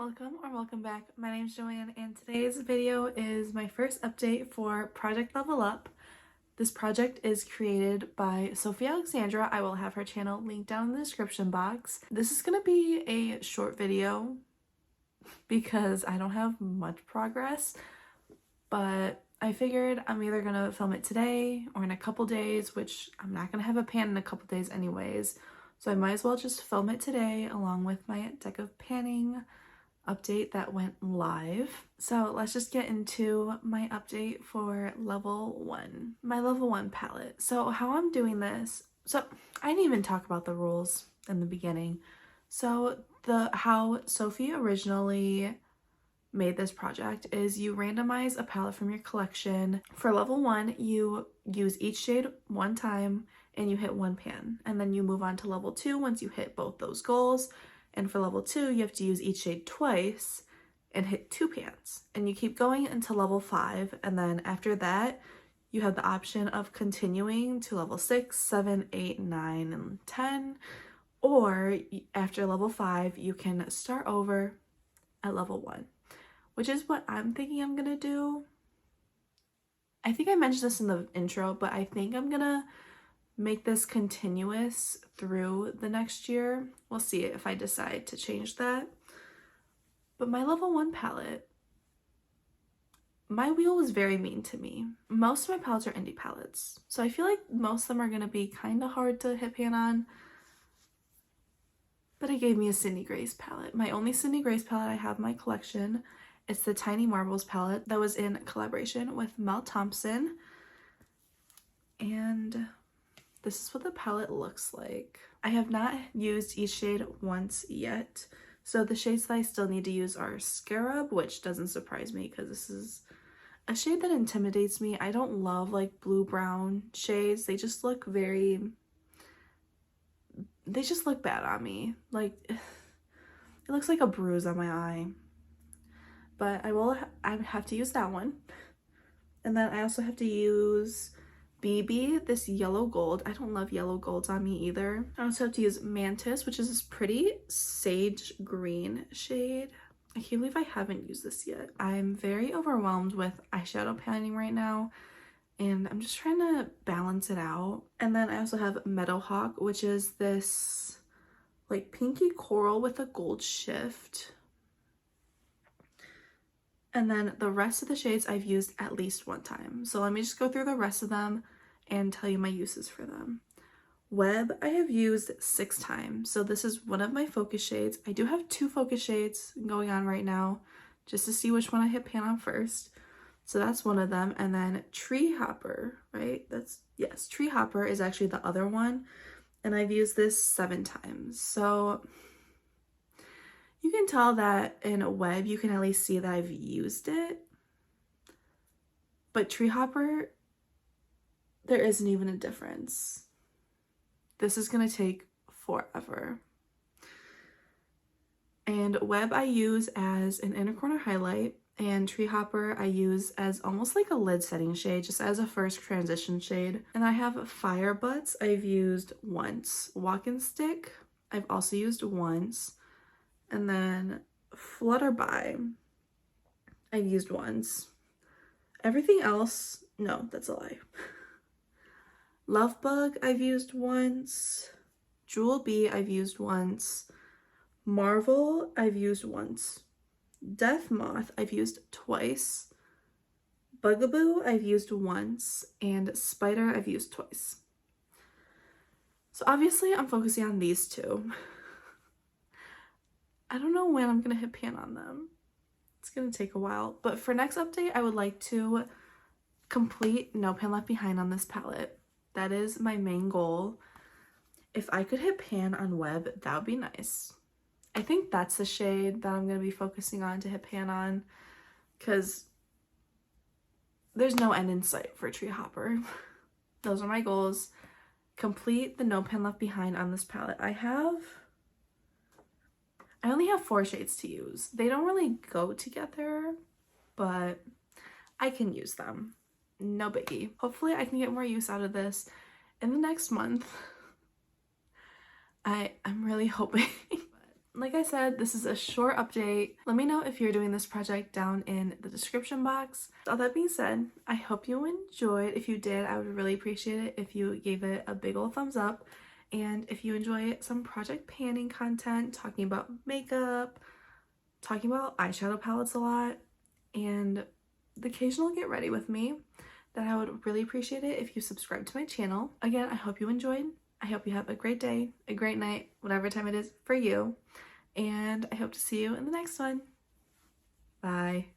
Welcome or welcome back. My name is Joanne and today's video is my first update for Project Level Up. This project is created by Sofie Alexandra. I will have her channel linked down in the description box. This is going to be a short video because I don't have much progress, but I figured I'm either going to film it today or in a couple days, which I'm not going to have a pan in a couple days anyways. So I might as well just film it today along with my deck of panning update that went live. So let's just get into my update for level 1, my level 1 palette. So how I'm doing this, so I didn't even talk about the rules in the beginning. So how Sofie originally made this project is you randomize a palette from your collection. For level 1, you use each shade one time and you hit one pan, and then you move on to level 2 once you hit both those goals. And for level 2, you have to use each shade twice and hit 2 pans. And you keep going until level 5. And then after that, you have the option of continuing to level 6, 7, 8, 9, and 10. Or after level 5, you can start over at level 1, which is what I'm thinking I'm going to do. I think I mentioned this in the intro, but I think I'm going to make this continuous through the next year. We'll see if I decide to change that. But my level 1 palette, my wheel was very mean to me. Most of my palettes are indie palettes, so I feel like most of them are going to be kind of hard to hit pan on. But it gave me a Cindy Grace palette. My only Cindy Grace palette I have in my collection. It's the Tiny Marbles palette that was in collaboration with Mel Thompson. And this is what the palette looks like. I have not used each shade once yet. So the shades that I still need to use are Scarab, which doesn't surprise me because this is a shade that intimidates me. I don't love like blue-brown shades. They just look bad on me. Like, it looks like a bruise on my eye. But I have to use that one. And then I also have to use BB, this yellow gold. I don't love yellow golds on me either. I also have to use Mantis, which is this pretty sage green shade. I can't believe I haven't used this yet. I'm very overwhelmed with eyeshadow panning right now, and I'm just trying to balance it out. And then I also have Meadowhawk, which is this like pinky coral with a gold shift. And then the rest of the shades I've used at least one time. So let me just go through the rest of them and tell you my uses for them. Web I have used 6 times. So this is one of my focus shades. I do have 2 focus shades going on right now just to see which one I hit pan on first. So that's one of them. And then Tree Hopper, right? Yes, Tree Hopper is actually the other one. And I've used this 7 times. So you can tell that in a web, you can at least see that I've used it. But Tree Hopper, there isn't even a difference. This is gonna take forever. And web I use as an inner corner highlight, and Tree Hopper I use as almost like a lid setting shade, just as a first transition shade. And I have Fire Butts I've used once. Walk and Stick I've also used once. And then Flutterby I've used once. Everything else, no, that's a lie. Lovebug I've used once. Jewel Bee I've used once. Marvel I've used once. Death Moth I've used twice. Bugaboo I've used once. And Spider I've used twice. So obviously I'm focusing on these 2. I don't know when I'm going to hit pan on them. It's going to take a while. But for next update, I would like to complete No Pan Left Behind on this palette. That is my main goal. If I could hit pan on web, that would be nice. I think that's the shade that I'm going to be focusing on to hit pan on, because there's no end in sight for Tree Hopper. Those are my goals. Complete the No Pan Left Behind on this palette. I only have 4 shades to use. They don't really go together, but I can use them. No biggie. Hopefully I can get more use out of this in the next month. I'm really hoping. like I said, this is a short update. Let me know if you're doing this project down in the description box. All that being said, I hope you enjoyed. If you did, I would really appreciate it if you gave it a big old thumbs up. And if you enjoy some project panning content, talking about makeup, talking about eyeshadow palettes a lot, and the occasional get ready with me, then I would really appreciate it if you subscribe to my channel. Again, I hope you enjoyed. I hope you have a great day, a great night, whatever time it is for you. And I hope to see you in the next one. Bye.